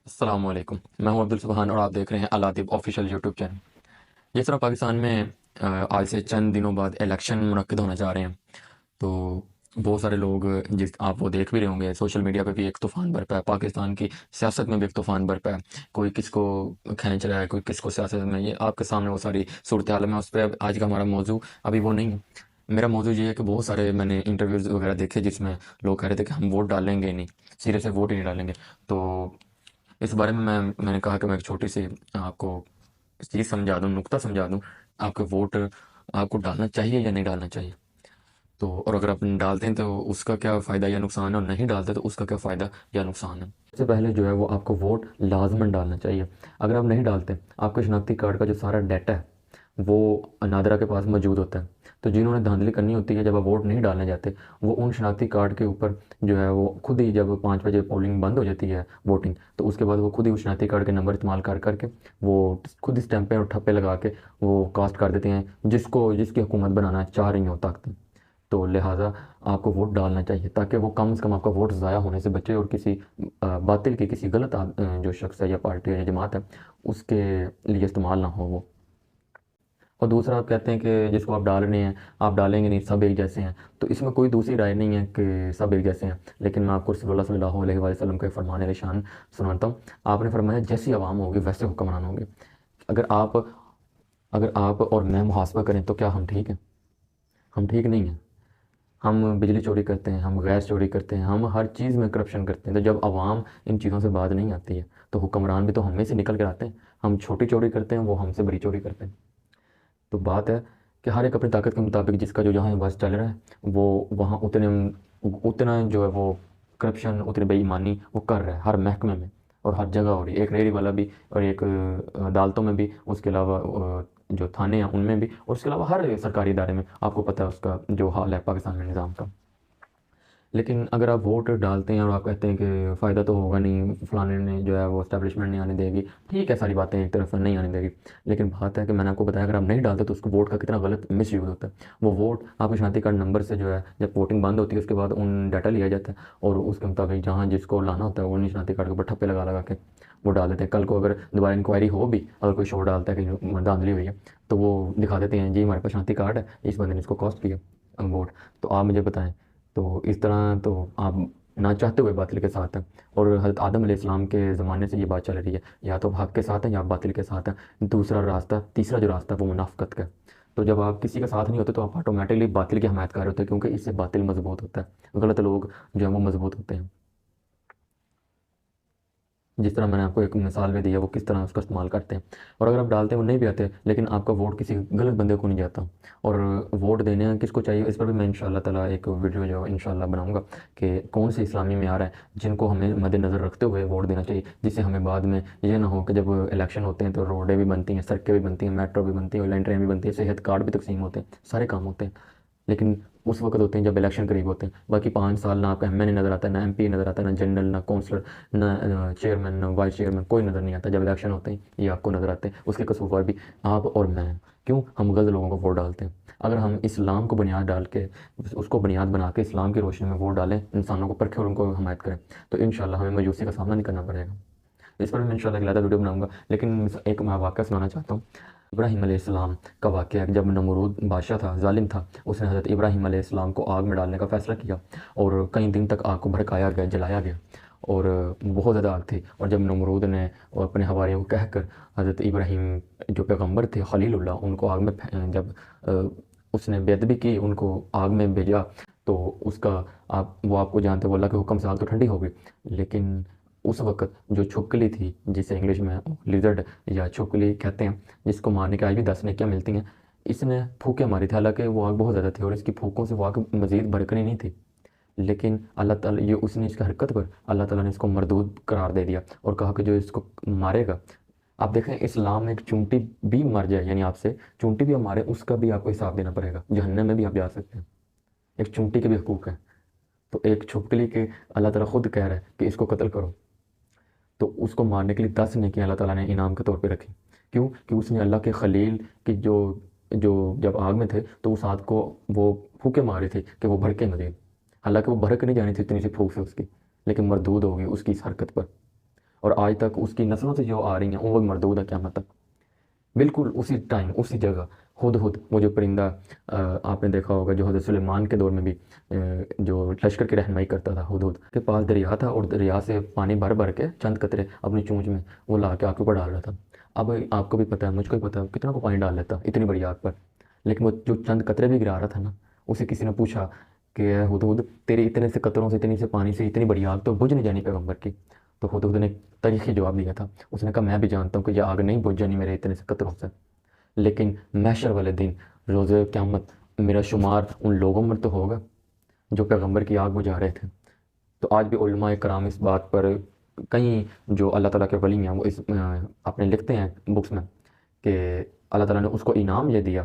السلام علیکم، میں ہوں عبد السبحان اور آپ دیکھ رہے ہیں العادب آفیشیل یوٹیوب چینل۔ جس طرح پاکستان میں آج سے چند دنوں بعد الیکشن منعقد ہونے جا رہے ہیں، تو بہت سارے لوگ جس آپ وہ دیکھ بھی رہے ہوں گے، سوشل میڈیا پہ بھی ایک طوفان برپا ہے، پاکستان کی سیاست میں بھی ایک طوفان برپا ہے۔ کوئی کس کو کھینچ رہا ہے، کوئی کس کو سیاست میں، یہ آپ کے سامنے وہ ساری صورتحال میں، اس پہ آج کا ہمارا موضوع ابھی وہ نہیں ہے۔ میرا موضوع یہ ہے کہ بہت سارے میں نے انٹرویوز وغیرہ دیکھے جس میں لوگ کہہ رہے تھے کہ ہم ووٹ ڈالیں گے نہیں، سرے سے ووٹ ہی نہیں ڈالیں گے۔ تو اس بارے میں میں نے کہا کہ میں ایک چھوٹی سی آپ کو چیز سمجھا دوں، نکتہ سمجھا دوں، آپ کے ووٹ آپ کو ڈالنا چاہیے یا نہیں ڈالنا چاہیے۔ تو اور اگر آپ ڈالتے ہیں تو اس کا کیا فائدہ یا نقصان ہے، اور نہیں ڈالتے تو اس کا کیا فائدہ یا نقصان ہے۔ سب سے پہلے جو ہے وہ آپ کو ووٹ لازماً ڈالنا چاہیے۔ اگر آپ نہیں ڈالتے، آپ کے شناختی کارڈ کا جو سارا ڈیٹا ہے وہ نادرہ کے پاس موجود ہوتا ہے۔ تو جنہوں نے دھاندلی کرنی ہوتی ہے، جب آپ ووٹ نہیں ڈالنے جاتے، وہ ان شناختی کارڈ کے اوپر جو ہے وہ خود ہی، جب 5 بجے پولنگ بند ہو جاتی ہے ووٹنگ، تو اس کے بعد وہ خود ہی اس شناختی کارڈ کے نمبر استعمال کر کر کے وہ خود ہی اسٹیمپیں اور ٹھپے لگا کے وہ کاسٹ کر دیتے ہیں جس کی حکومت بنانا چاہ رہی ہوں طاقتیں۔ تو لہٰذا آپ کو ووٹ ڈالنا چاہیے تاکہ وہ کم سے کم آپ کا ووٹ ضائع ہونے سے بچے، اور کسی باطل کی، کسی غلط جو شخص ہے یا پارٹی ہے یا جماعت ہے، اس کے لیے استعمال نہ ہو وہ۔ اور دوسرا آپ کہتے ہیں کہ جس کو آپ ڈال رہے ہیں آپ ڈالیں گے نہیں، سب ایک جیسے ہیں، تو اس میں کوئی دوسری رائے نہیں ہے کہ سب ایک جیسے ہیں۔ لیکن میں آپ کو رسول اللہ صلی اللہ علیہ وآلہ وسلم کے فرمان عالی شان سناتا ہوں۔ آپ نے فرمایا جیسی عوام ہوگی ویسے حکمران ہوں گے۔ اگر آپ اگر آپ اور میں محاسبہ کریں تو کیا ہم ٹھیک ہیں؟ ہم ٹھیک نہیں ہیں۔ ہم بجلی چوری کرتے ہیں، ہم گیس چوری کرتے ہیں، ہم ہر چیز میں کرپشن کرتے ہیں۔ تو جب عوام ان چیزوں سے باز نہیں آتی ہے تو حکمران بھی تو ہم میں سے نکل کر آتے ہیں۔ ہم چھوٹی چوری کرتے ہیں، وہ ہم سے بڑی چوری کرتے ہیں۔ تو بات ہے کہ ہر ایک اپنی طاقت کے مطابق جس کا جو جہاں بس چل رہا ہے وہ وہاں اتنا جو ہے وہ کرپشن، اتنی بے ایمانی وہ کر رہا ہے ہر محکمے میں اور ہر جگہ ہو رہی ہے، ایک ریڑھی والا بھی، اور ایک عدالتوں میں بھی، اس کے علاوہ جو تھانے ہیں ان میں بھی، اور اس کے علاوہ ہر سرکاری ادارے میں آپ کو پتہ ہے اس کا جو حال ہے پاکستان میں نظام کا۔ لیکن اگر آپ ووٹ ڈالتے ہیں اور آپ کہتے ہیں کہ فائدہ تو ہوگا نہیں، فلانے نے جو ہے وہ اسٹیبلشمنٹ نہیں آنے دے گی، ٹھیک ہے، ساری باتیں ایک طرف سے نہیں آنے دے گی، لیکن بات ہے کہ میں نے آپ کو بتایا اگر آپ نہیں ڈالتے تو اس کو ووٹ کا کتنا غلط مس یوز ہوتا ہے۔ وہ ووٹ آپ کے شناختی کارڈ نمبر سے جو ہے جب ووٹنگ بند ہوتی ہے اس کے بعد ان ڈیٹا لیا جاتا ہے، اور اس کے مطابق جہاں جس کو لانا ہوتا ہے وہ شناختی کارڈ کے اوپر ٹھپے لگا لگا کے وہ ڈال دیتے ہیں۔ کل کو اگر دوبارہ انکوائری ہو بھی، اگر کوئی شو ڈالتا ہے کہ دھاندلی ہوئی ہے، تو وہ دکھا دیتے ہیں جی ہمارے پاس شناختی کارڈ ہے، اس بندے نے اس کو کاسٹ کیا ووٹ۔ تو آپ مجھے بتائیں، تو اس طرح تو آپ نہ چاہتے ہوئے باطل کے ساتھ ہیں۔ اور حضرت آدم علیہ السلام کے زمانے سے یہ بات چل رہی ہے، یا تو حق کے ساتھ ہیں یا آپ باطل کے ساتھ ہیں۔ تیسرا جو راستہ ہے وہ منافقت کا ہے۔ تو جب آپ کسی کا ساتھ نہیں ہوتے تو آپ آٹومیٹکلی باطل کی حمایت کر رہے ہوتے ہیں، کیونکہ اس سے باطل مضبوط ہوتا ہے، غلط لوگ جو ہیں وہ مضبوط ہوتے ہیں۔ جس طرح میں نے آپ کو ایک مثال بھی دی ہے وہ کس طرح اس کا استعمال کرتے ہیں۔ اور اگر آپ ڈالتے ہیں وہ نہیں بھی آتے، لیکن آپ کا ووٹ کسی غلط بندے کو نہیں جاتا، اور ووٹ دینے کس کو چاہیے اس پر بھی میں انشاءاللہ تعالیٰ ایک ویڈیو جو انشاءاللہ بناؤں گا کہ کون سے اسلامی معیار ہیں جن کو ہمیں مد نظر رکھتے ہوئے ووٹ دینا چاہیے، جس سے ہمیں بعد میں یہ نہ ہو کہ جب الیکشن ہوتے ہیں تو روڈیں بھی بنتی ہیں، سڑکیں بھی بنتی ہیں، میٹرو بھی بنتی ہیں، لائن ٹرین بھی بنتی ہے، صحت کارڈ بھی تقسیم ہوتے ہیں، سارے کام ہوتے ہیں، لیکن اس وقت ہوتے ہیں جب الیکشن قریب ہوتے ہیں۔ باقی 5 سال نہ آپ کا ایم این اے نظر آتا ہے، نہ ایم پی نظر آتا ہے، نہ جنرل، نہ کونسلر، نہ چیئرمین، نہ وائس چیئرمین، کوئی نظر نہیں آتا۔ جب الیکشن ہوتے ہیں یہ آپ کو نظر آتے ہیں، اس کے قصوروار بھی آپ اور میں ہیں۔ کیوں ہم غلط لوگوں کو ووٹ ڈالتے ہیں؟ اگر ہم اسلام کو بنیاد ڈال کے، اس کو بنیاد بنا کے اسلام کی روشنی میں ووٹ ڈالیں، انسانوں کو پرکھیں اور ان کو حمایت کریں، تو انشاءاللہ ہمیں مایوسی کا سامنا نہیں کرنا پڑے گا۔ اس پر میں انشاءاللہ ایک علیحدہ ویڈیو بناؤں گا، لیکن ایک میں واقعہ سنانا چاہتا ہوں۔ ابراہیم علیہ السلام کا واقعہ ہے کہ جب نمرود بادشاہ تھا، ظالم تھا، اس نے حضرت ابراہیم علیہ السلام کو آگ میں ڈالنے کا فیصلہ کیا، اور کئی دن تک آگ کو بھڑکایا گیا، جلایا گیا، اور بہت زیادہ آگ تھی۔ اور جب نمرود نے اپنے حواریوں کو کہہ کر حضرت ابراہیم جو پیغمبر تھے خلیل اللہ، ان کو آگ میں جب اس نے بے ادبی کی، ان کو آگ میں بھیجا، تو اس کا وہ آپ کو جانتے وہ اللہ کے حکم سے آگ تو ٹھنڈی ہو گئی، لیکن اس وقت جو چھپکلی تھی، جسے انگلش میں لیزرڈ یا چھپکلی کہتے ہیں، جس کو مارنے کے آج بھی 10 نیکیاں ملتی ہیں، اس نے پھونکیں ماری تھی، حالانکہ وہ آگ بہت زیادہ تھی اور اس کی پھونکوں سے وہ آگ مزید بھڑکنی نہیں تھی، لیکن اللہ تعالیٰ اس نے اس کی حرکت پر اللہ تعالیٰ نے اس کو مردود قرار دے دیا، اور کہا کہ جو اس کو مارے گا، آپ دیکھیں اسلام میں ایک چونٹی بھی مر جائے، یعنی آپ سے چونٹی بھی آپ مارے، اس کا بھی آپ کو حساب دینا پڑے گا، جہنم میں بھی آپ جا سکتے ہیں، ایک چونٹی کے بھی حقوق ہیں۔ تو ایک چھپکلی کے اللہ تعالیٰ خود کہہ رہا ہے کہ اس کو قتل کرو، تو اس کو مارنے کے لیے 10 نیکیاں اللہ تعالیٰ نے انعام کے طور پہ رکھی۔ کیوں کہ اس نے اللہ کے خلیل کی جو جب آگ میں تھے تو اس آگ کو وہ پھونکے ماری تھی کہ وہ بھڑکے مزید، حالانکہ وہ بھڑک نہیں جانی تھی اتنی سی پھونک سے اس کی، لیکن مردود ہو گئی اس کی اس حرکت پر۔ اور آج تک اس کی نسلوں سے جو آ رہی ہیں وہ بھی مردود ہے قیامت تک۔ بالکل اسی ٹائم اسی جگہ ہدہد وہ جو پرندہ آپ نے دیکھا ہوگا جو حضرت سلیمان کے دور میں بھی جو لشکر کی رہنمائی کرتا تھا، ہدہد کے پاس دریا تھا اور دریا سے پانی بھر بھر کے چند قطرے اپنی چونچ میں وہ لا کے آگ کے اوپر ڈال رہا تھا۔ اب آپ کو بھی پتہ ہے، مجھ کو بھی پتہ ہے کتنا کو پانی ڈال لیتا اتنی بڑی آگ پر، لیکن وہ جو چند قطرے بھی گرا رہا تھا نا، اسے کسی نے پوچھا کہ ہدہد تیرے اتنے سے قطروں سے اتنی سے پانی سے اتنی بڑی آگ تو بجھ نہیں جانی پیغمبر کی؟ تو ہدہد نے تاریخی جواب دیا تھا، اس نے کہا میں بھی جانتا ہوں کہ یہ آگ نہیں بجھ جانی میرے اتنے سے قطروں سے، لیکن محشر والے دن روز قیامت میرا شمار ان لوگوں میں تو ہوگا جو پیغمبر کی آگ بجھا رہے تھے۔ تو آج بھی علماء کرام اس بات پر کئی جو اللہ تعالیٰ کے ولی ہیں وہ اس اپنے لکھتے ہیں بکس میں کہ اللہ تعالیٰ نے اس کو انعام یہ دیا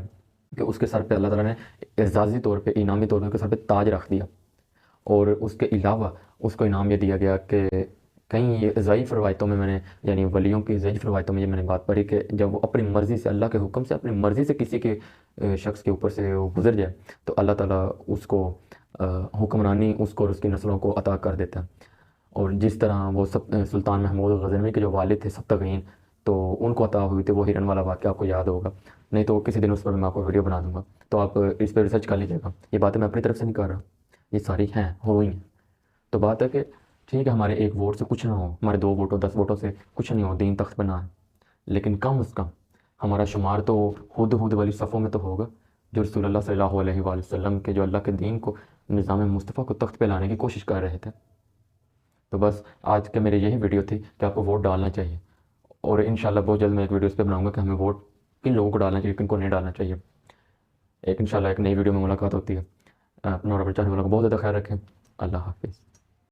کہ اس کے سر پہ اللہ تعالیٰ نے اعزازی طور پہ انعامی طور پہ اس کے سر پہ تاج رکھ دیا، اور اس کے علاوہ اس کو انعام یہ دیا گیا کہ کئی ضعیف روایتوں میں نے یعنی ولیوں کی ضعیف روایتوں میں یہ میں نے بات پڑھی کہ جب وہ اپنی مرضی سے اللہ کے حکم سے اپنی مرضی سے کسی کے شخص کے اوپر سے وہ گزر جائے تو اللہ تعالیٰ اس کو حکمرانی اس کو اور اس کی نسلوں کو عطا کر دیتا ہے۔ اور جس طرح وہ سلطان محمود غزنوی کے جو والد تھے سبتغین، تو ان کو عطا ہوئی تھی وہ ہرن والا واقعہ آپ کو یاد ہوگا، نہیں تو کسی دن اس پر میں آپ کو ویڈیو بنا دوں گا، تو آپ اس پہ ریسرچ کر لیجیے گا، یہ باتیں میں اپنی طرف سے نہیں کر رہا، یہ ساری ہیں ہوئی ہیں۔ تو بات ہے کہ ٹھیک ہے ہمارے ایک ووٹ سے کچھ نہ ہو، ہمارے 2 ووٹوں 10 ووٹوں سے کچھ نہیں ہو، دین تخت پہ نہ ہے، لیکن کم از کم ہمارا شمار تو ہدہد والی صفوں میں تو ہوگا جو رسول اللہ صلی اللہ علیہ وآلہ وسلم کے جو اللہ کے دین کو نظام مصطفیٰ کو تخت پہ لانے کی کوشش کر رہے تھے۔ تو بس آج کے میری یہی ویڈیو تھی کہ آپ کو ووٹ ڈالنا چاہیے، اور انشاءاللہ بہت جلد میں ایک ویڈیو اس پہ بناؤں گا کہ ہمیں ووٹ کن لوگوں کو ڈالنا چاہیے کن کو نہیں ڈالنا چاہیے۔ انشاءاللہ ایک نئی ویڈیو میں ملاقات ہوتی ہے۔ اپنا اور اپنے چاہنے والوں کو بہت زیادہ خیال رکھیں۔ اللہ حافظ۔